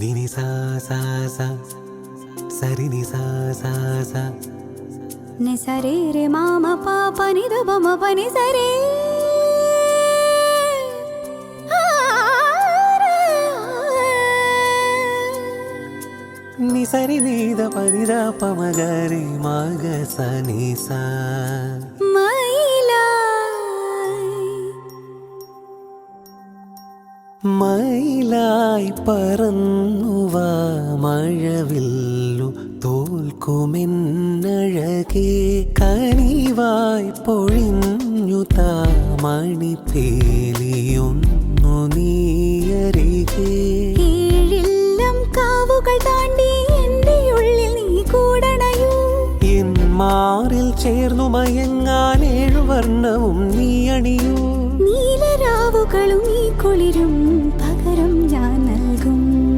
നിനി സാ സാ സാ സരി നി സാ സാ സാ നി സരി രെ മാമ പാപ നി ദ ബ മ പ നി സരി നി സരി നി ദ പ നി ദ പ മ ഗ രി മ ഗ സ നി സാ മയിലായി പറന്നുവാ മഴവില്ലു തോൽക്കുമെന്നഴകേ കനിവായി പൊഴിഞ്ഞു താ മണിപ്പേലിയൊന്നു നീയരികേ കീഴില്ലം കാവുകൾ താണ്ടി എൻ്റെ ഉള്ളിൽ നീ കൂടണയൂ എൻ മാറിൽ ചേർന്നു മയങ്ങാൻ 7 വർണ്ണവും നീ അണിയൂ